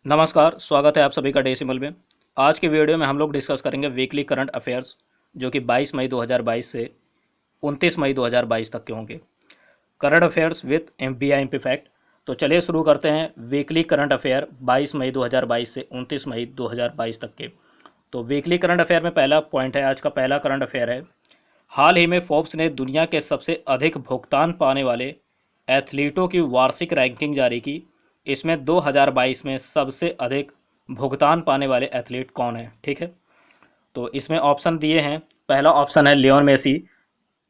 नमस्कार, स्वागत है आप सभी का डेसिमल में। आज के वीडियो में हम लोग डिस्कस करेंगे वीकली करंट अफेयर्स जो कि 22 मई 2022 से 29 मई 2022 तक के होंगे। Current affairs with MP fact. तो चलिए शुरू करते हैं वीकली करंट अफेयर 22 मई 2022 से 29 मई 2022 तक के। तो वीकली करंट अफेयर में पहला पॉइंट है, आज का पहला करंट अफेयर है। हाल ही में फोर्ब्स ने दुनिया के सबसे अधिक भुगतान पाने वाले एथलीटों की वार्षिक रैंकिंग जारी की। इसमें 2022 में सबसे अधिक भुगतान पाने वाले एथलीट कौन है, ठीक है। तो इसमें ऑप्शन दिए हैं। पहला ऑप्शन है लियोन मेसी,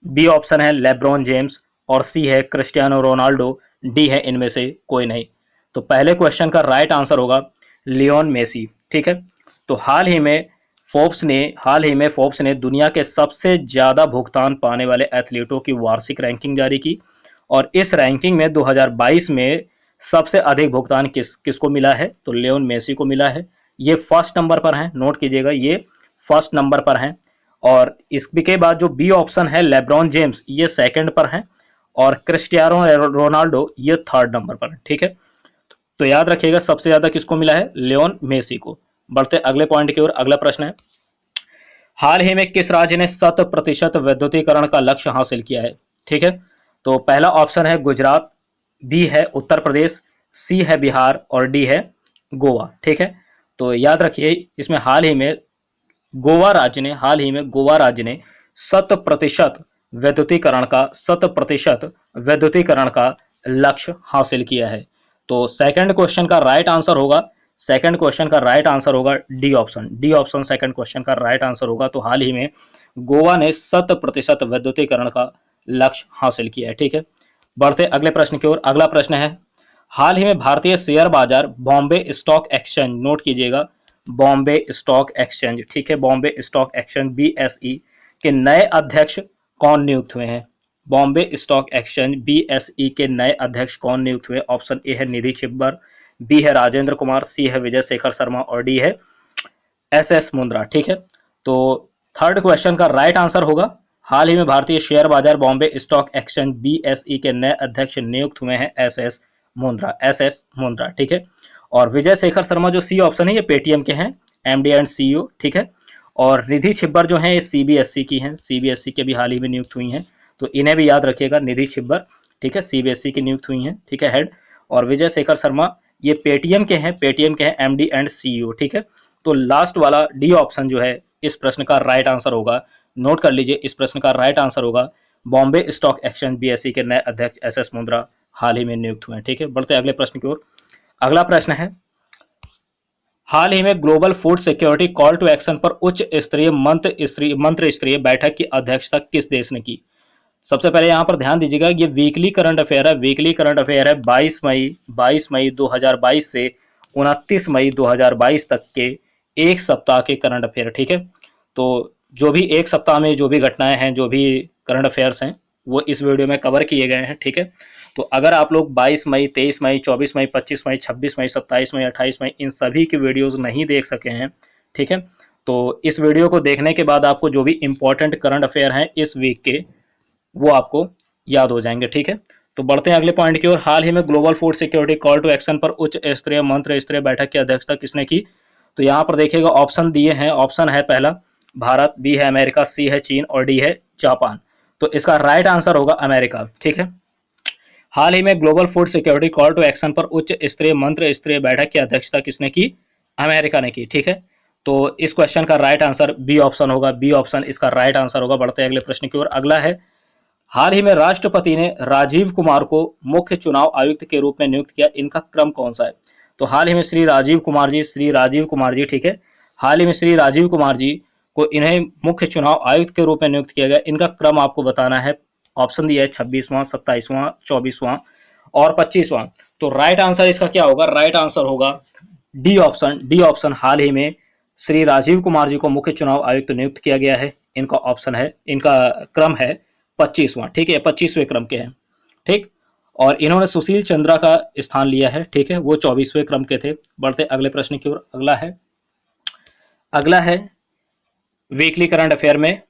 बी ऑप्शन है लेब्रॉन जेम्स और सी है क्रिस्टियानो रोनाल्डो, डी है इनमें से कोई नहीं। तो पहले क्वेश्चन का राइट आंसर होगा लियोन मेसी, ठीक है। तो हाल ही में फोर्ब्स ने दुनिया के सबसे ज़्यादा भुगतान पाने वाले एथलीटों की वार्षिक रैंकिंग जारी की और इस रैंकिंग में 2022 में सबसे अधिक भुगतान किसको मिला है, तो लियोन मेसी को मिला है। ये फर्स्ट नंबर पर हैं, नोट कीजिएगा, ये फर्स्ट नंबर पर हैं। और इसके बाद जो बी ऑप्शन है लेब्रॉन जेम्स, ये सेकंड पर हैं और क्रिस्टियानो रोनाल्डो ये थर्ड नंबर पर है, ठीक है। तो याद रखिएगा सबसे ज्यादा किसको मिला है, लियोन मेसी को। बढ़ते अगले पॉइंट की ओर। अगला प्रश्न है, हाल ही में किस राज्य ने 100% विद्युतीकरण का लक्ष्य हासिल किया है, ठीक है। तो पहला ऑप्शन है गुजरात, बी है उत्तर प्रदेश, सी है बिहार और डी है गोवा, ठीक है। तो याद रखिए इसमें हाल ही में गोवा राज्य ने 100% विद्युतीकरण का लक्ष्य हासिल किया है। तो सेकंड क्वेश्चन का राइट आंसर होगा डी ऑप्शन सेकंड क्वेश्चन का राइट आंसर होगा। तो हाल ही में गोवा ने 100% विद्युतीकरण का लक्ष्य हासिल किया है, ठीक है। बढ़ते अगले प्रश्न की ओर। अगला प्रश्न है, हाल ही में भारतीय शेयर बाजार बॉम्बे स्टॉक एक्सचेंज, नोट कीजिएगा बॉम्बे स्टॉक एक्सचेंज, ठीक है, बॉम्बे स्टॉक एक्सचेंज बीएसई के नए अध्यक्ष कौन नियुक्त हुए हैं। बॉम्बे स्टॉक एक्सचेंज बीएसई के नए अध्यक्ष कौन नियुक्त हुए। ऑप्शन ए है निधि छिब्बर, बी है राजेंद्र कुमार, सी है विजय शेखर शर्मा और डी है एस एस मुंद्रा, ठीक है। तो थर्ड क्वेश्चन का राइट आंसर होगा, हाल ही में भारतीय शेयर बाजार बॉम्बे स्टॉक एक्सचेंज बीएसई के नए अध्यक्ष नियुक्त हुए हैं एस एस मुंद्रा, ठीक है। और विजय शेखर शर्मा जो सी ऑप्शन है ये पेटीएम के हैं, एमडी एंड सीईओ, ठीक है। और निधि छिब्बर जो है ये सीबीएसई की हैं, सीबीएसई के भी हाल ही में नियुक्त हुई हैं। तो इन्हें भी याद रखिएगा, निधि छिब्बर, ठीक है, सीबीएसई की नियुक्त हुई हैं, ठीक है, हेड। और विजय शेखर शर्मा ये पेटीएम के हैं एमडी एंड सीईओ, ठीक है। तो लास्ट वाला डी ऑप्शन जो है इस प्रश्न का राइट आंसर होगा। नोट कर लीजिए, इस प्रश्न का राइट आंसर होगा बॉम्बे स्टॉक एक्सचेंज बीएसई के नए अध्यक्ष एस एस मुंद्रा हाल ही में नियुक्त हुए हैं, ठीक है। बढ़ते अगले प्रश्न की ओर। अगला प्रश्न है, हाल ही में global food security call to action पर उच्च स्तरीय मंत्र स्तरीय बैठक की अध्यक्षता किस देश ने की। सबसे पहले यहाँ पर ध्यान दीजिएगा, ये वीकली करंट अफेयर है, वीकली करंट अफेयर है 22 मई 2022 से 29 मई 2022 तक के एक सप्ताह के करंट अफेयर, ठीक है। तो जो भी एक सप्ताह में जो भी घटनाएं हैं, जो भी करंट अफेयर्स हैं, वो इस वीडियो में कवर किए गए हैं, ठीक है। तो अगर आप लोग 22 मई, 23 मई, 24 मई, 25 मई, 26 मई, 27 मई, 28 मई इन सभी की वीडियोस नहीं देख सके हैं, ठीक है, तो इस वीडियो को देखने के बाद आपको जो भी इंपॉर्टेंट करंट अफेयर हैं इस वीक के, वो आपको याद हो जाएंगे, ठीक है। तो बढ़ते हैं अगले पॉइंट की ओर। हाल ही में global food security call to action पर उच्च स्तरीय मंत्र स्तरीय बैठक की अध्यक्षता किसने की। तो यहाँ पर देखिएगा ऑप्शन दिए हैं। ऑप्शन है पहला भारत, बी है अमेरिका, सी है चीन और डी है जापान। तो इसका राइट आंसर होगा अमेरिका, ठीक है। हाल ही में global food security call to action पर उच्च स्तरीय मंत्र स्तरीय बैठक की अध्यक्षता किसने की, अमेरिका ने की, ठीक है। तो इस क्वेश्चन का राइट आंसर बी ऑप्शन होगा, बी ऑप्शन इसका राइट आंसर होगा। बढ़ते अगले प्रश्न की ओर। अगला है, हाल ही में राष्ट्रपति ने राजीव कुमार को मुख्य चुनाव आयुक्त के रूप में नियुक्त किया, इनका क्रम कौन सा है। तो हाल ही में श्री राजीव कुमार जी, ठीक है, हाल ही में श्री राजीव कुमार जी को इन्हें मुख्य चुनाव आयुक्त के रूप में नियुक्त किया गया। इनका क्रम आपको बताना है। ऑप्शन दिया है 26वां, 27वां, 24वां और 25वां। तो राइट आंसर इसका क्या होगा, राइट आंसर होगा डी ऑप्शन हाल ही में श्री राजीव कुमार जी को मुख्य चुनाव आयुक्त नियुक्त किया गया है। इनका ऑप्शन है, इनका क्रम है 25वां, ठीक है, 25वें क्रम के हैं, ठीक। और इन्होंने सुशील चंद्रा का स्थान लिया है, ठीक है, वो 24वें क्रम के थे। बढ़ते अगले प्रश्न की ओर। अगला है वीकली करंट अफेयर में,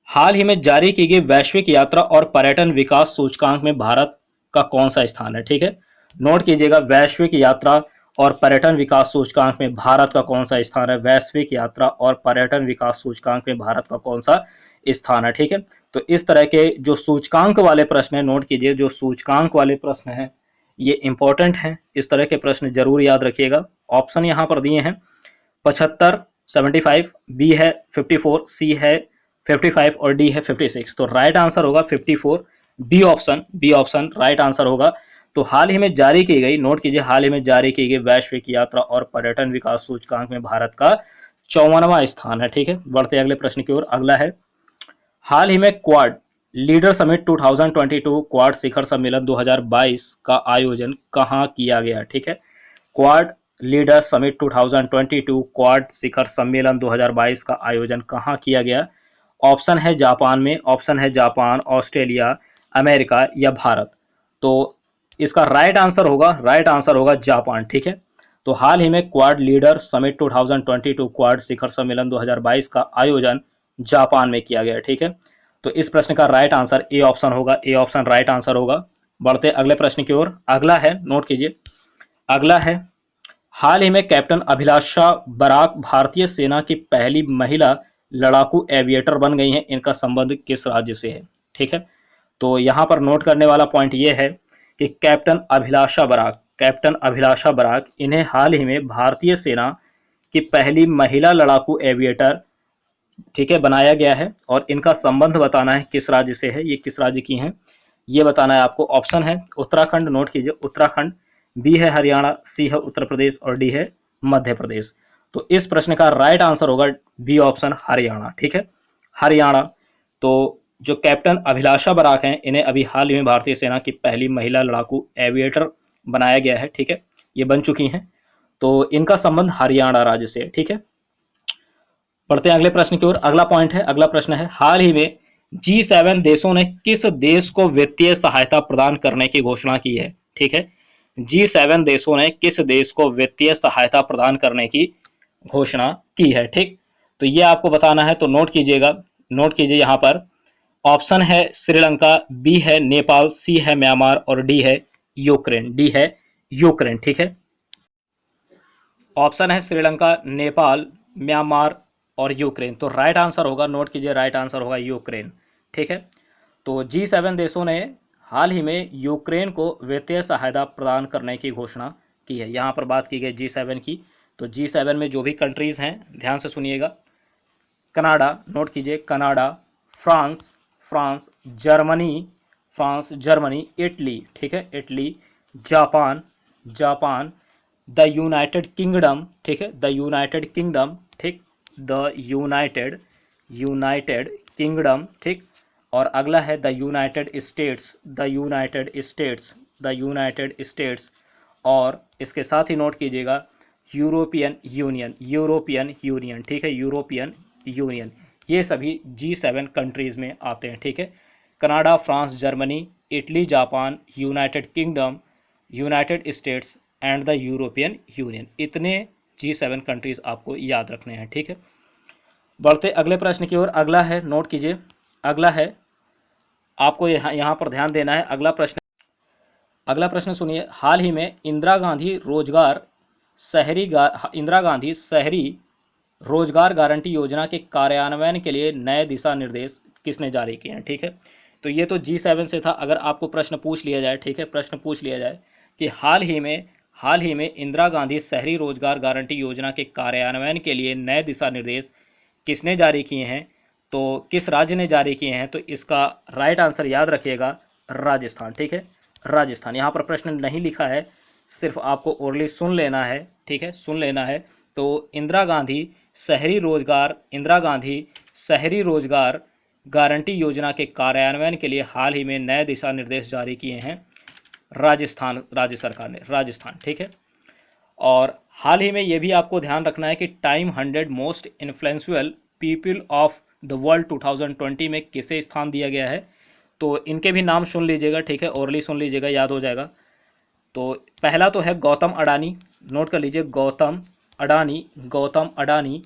हाल ही में जारी की गई वैश्विक यात्रा और पर्यटन विकास सूचकांक में भारत का कौन सा स्थान है, ठीक है। नोट कीजिएगा, वैश्विक यात्रा और पर्यटन विकास सूचकांक में भारत का कौन सा स्थान है? वैश्विक यात्रा और पर्यटन विकास सूचकांक में भारत का कौन सा स्थान है? ठीक है, तो इस तरह के जो सूचकांक वाले प्रश्न है, नोट कीजिए, जो सूचकांक वाले प्रश्न हैं ये इंपॉर्टेंट हैं, इस तरह के प्रश्न जरूर याद रखिएगा। ऑप्शन यहाँ पर दिए हैं 75, 75, बी है 54, सी है 55 और डी है 56। तो राइट आंसर होगा 54, B option, B option right answer होगा। तो हाल ही में जारी की गई, नोट कीजिए, हाल ही में जारी की गई वैश्विक यात्रा और पर्यटन विकास सूचकांक में भारत का 54वां स्थान है। ठीक है, बढ़ते अगले प्रश्न की ओर। अगला है, हाल ही में क्वाड लीडर समिट 2022 क्वाड शिखर सम्मेलन 2022 का आयोजन कहाँ किया गया? ठीक है, क्वाड लीडर समिट 2022 क्वाड शिखर सम्मेलन 2022 का आयोजन कहाँ किया गया? ऑप्शन है जापान में, ऑप्शन है जापान, ऑस्ट्रेलिया, अमेरिका या भारत। तो इसका राइट आंसर होगा, राइट आंसर होगा जापान। ठीक है, तो हाल ही में क्वाड लीडर समिट 2022 क्वाड शिखर सम्मेलन 2022 का आयोजन जापान में किया गया। ठीक है, तो इस प्रश्न का राइट आंसर ए ऑप्शन होगा, ए ऑप्शन राइट आंसर होगा। बढ़ते अगले प्रश्न की ओर। अगला है, नोट कीजिए, अगला है, हाल ही में कैप्टन अभिलाषा बराक भारतीय सेना की पहली महिला लड़ाकू एविएटर बन गई हैं, इनका संबंध किस राज्य से है? ठीक है, तो यहाँ पर नोट करने वाला पॉइंट ये है कि कैप्टन अभिलाषा बराक, कैप्टन अभिलाषा बराक, इन्हें हाल ही में भारतीय सेना की पहली महिला लड़ाकू एविएटर, ठीक है, बनाया गया है और इनका संबंध बताना है किस राज्य से है, ये किस राज्य की हैं ये बताना है आपको। ऑप्शन है उत्तराखंड, नोट कीजिए उत्तराखंड, बी है हरियाणा, सी है उत्तर प्रदेश और डी है मध्य प्रदेश। तो इस प्रश्न का राइट आंसर होगा बी ऑप्शन, हरियाणा। ठीक है, हरियाणा। तो जो कैप्टन अभिलाषा बराक हैं, इन्हें अभी हाल ही में भारतीय सेना की पहली महिला लड़ाकू एविएटर बनाया गया है। ठीक है, ये बन चुकी हैं, तो इनका संबंध हरियाणा राज्य से है। ठीक है, बढ़ते हैं अगले प्रश्न की ओर। अगला पॉइंट है, अगला प्रश्न है, हाल ही में G7 देशों ने किस देश को वित्तीय सहायता प्रदान करने की घोषणा की है? ठीक है, G7 देशों ने किस देश को वित्तीय सहायता प्रदान करने की घोषणा की है? ठीक, तो ये आपको बताना है, तो नोट कीजिएगा, नोट कीजिए यहाँ पर। ऑप्शन है श्रीलंका, बी है नेपाल, सी है म्यांमार और डी है यूक्रेन, डी है यूक्रेन। ठीक है, ऑप्शन है श्रीलंका, नेपाल, म्यांमार और यूक्रेन। तो राइट आंसर होगा, नोट कीजिए, राइट आंसर होगा यूक्रेन। ठीक है, तो G7 देशों ने हाल ही में यूक्रेन को वित्तीय सहायता प्रदान करने की घोषणा की है। यहाँ पर बात की गई G7 की, तो G7 में जो भी कंट्रीज़ हैं, ध्यान से सुनिएगा, कनाडा, नोट कीजिए, Canada, France, France, Germany, France, Germany, Italy, ठीक है, Italy, Japan, Japan, the United kingdom, ठीक है, द यूनाइटेड किंगडम, ठीक, द यूनाइटेड, यूनाइटेड किंगडम, ठीक, और अगला है the United states, the United states, the United states, और इसके साथ ही नोट कीजिएगा यूरोपियन यूनियन, यूरोपियन यूनियन, ठीक है, यूरोपियन यूनियन। ये सभी G7 कंट्रीज़ में आते हैं। ठीक है, Canada, France, Germany, Italy, Japan, United kingdom, United states and the European union, इतने G7 कंट्रीज़ आपको याद रखने हैं। ठीक है, बढ़ते अगले प्रश्न की ओर। अगला है, नोट कीजिए, अगला है, आपको यहाँ पर ध्यान देना है। अगला प्रश्न, अगला प्रश्न सुनिए, हाल ही में इंदिरा गांधी शहरी रोजगार गारंटी योजना के कार्यान्वयन के लिए नए दिशा निर्देश किसने जारी किए हैं? ठीक है, तो ये तो G7 से था। अगर आपको प्रश्न पूछ लिया जाए, ठीक है, प्रश्न पूछ लिया जाए कि हाल ही में इंदिरा गांधी शहरी रोजगार गारंटी योजना के कार्यान्वयन के लिए नए दिशा निर्देश किसने जारी किए हैं, तो किस राज्य ने जारी किए हैं? तो इसका राइट आंसर याद रखिएगा, राजस्थान। ठीक है, राजस्थान। यहाँ पर प्रश्न नहीं लिखा है, सिर्फ आपको ओरली सुन लेना है। ठीक है, सुन लेना है। तो इंदिरा गांधी शहरी रोजगार गारंटी योजना के कार्यान्वयन के लिए हाल ही में नए दिशा निर्देश जारी किए हैं राजस्थान राज्य सरकार ने, राजस्थान। ठीक है, और हाल ही में ये भी आपको ध्यान रखना है कि time 100 most influential people of the world 2020 में किसे स्थान दिया गया है, तो इनके भी नाम सुन लीजिएगा। ठीक है, ओरली सुन लीजिएगा, याद हो जाएगा। तो पहला तो है गौतम अडानी, नोट कर लीजिए, गौतम अडानी,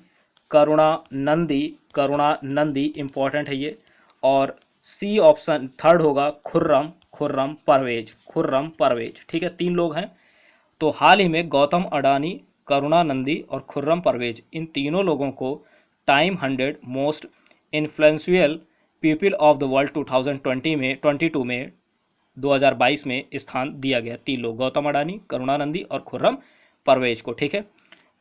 करुणा नंदी, इंपॉर्टेंट है ये। और सी ऑप्शन थर्ड होगा खुर्रम परवेज, ठीक है, तीन लोग हैं। तो हाल ही में गौतम अडानी, करुणा नंदी और खुर्रम परवेज, इन तीनों लोगों को time 100 most influential people of the world 2020 में 22 में 2022 में स्थान दिया गया। 3 लोग, गौतम अडानी, करुणा नंदी और खुर्रम परवेज को। ठीक है,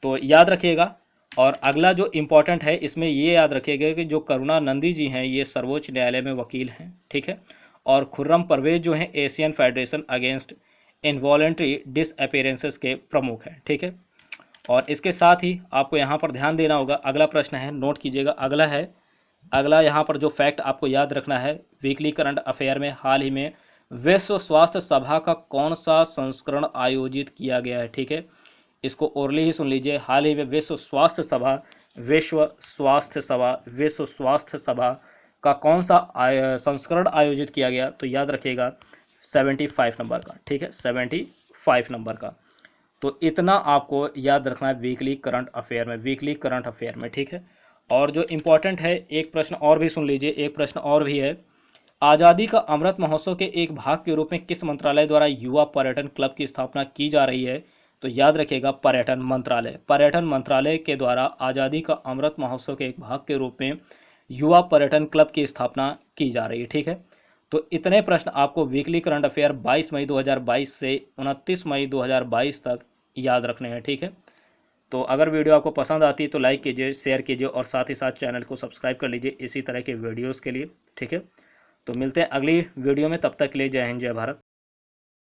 तो याद रखिएगा। और अगला जो इम्पोर्टेंट है इसमें ये याद रखिएगा कि जो करुणा नंदी जी हैं ये सर्वोच्च न्यायालय में वकील हैं। ठीक है, और खुर्रम परवेज जो हैं एशियन फेडरेशन अगेंस्ट इनवॉलेंट्री डिसअपेरेंसेस के प्रमुख हैं। ठीक है, और इसके साथ ही आपको यहाँ पर ध्यान देना होगा, अगला प्रश्न है, नोट कीजिएगा, अगला यहाँ पर जो फैक्ट आपको याद रखना है, वीकली करंट अफेयर में हाल ही में विश्व स्वास्थ्य सभा का कौन सा संस्करण आयोजित किया गया है। ठीक है, इसको ओरली ही सुन लीजिए। हाल ही में विश्व स्वास्थ्य सभा का कौन सा संस्करण आयोजित किया गया, तो याद रखिएगा 75 नंबर का। ठीक है, 75 नंबर का। तो इतना आपको याद रखना है वीकली करंट अफेयर में। ठीक है, और जो इम्पोर्टेंट है, एक प्रश्न और भी सुन लीजिए, एक प्रश्न और भी है। आज़ादी का अमृत महोत्सव के एक भाग के रूप में किस मंत्रालय द्वारा युवा पर्यटन क्लब की स्थापना की जा रही है, तो याद रखिएगा पर्यटन मंत्रालय के द्वारा आज़ादी का अमृत महोत्सव के एक भाग के रूप में युवा पर्यटन क्लब की स्थापना की जा रही है। ठीक है, तो इतने प्रश्न आपको वीकली करंट अफेयर 22 मई 2022 से 29 मई 2022 तक याद रखने हैं। ठीक है, तो अगर वीडियो आपको पसंद आती है तो लाइक कीजिए, शेयर कीजिए और साथ ही साथ चैनल को सब्सक्राइब कर लीजिए इसी तरह के वीडियोस के लिए। ठीक है, तो मिलते हैं अगली वीडियो में, तब तक के लिए जय हिंद जय भारत।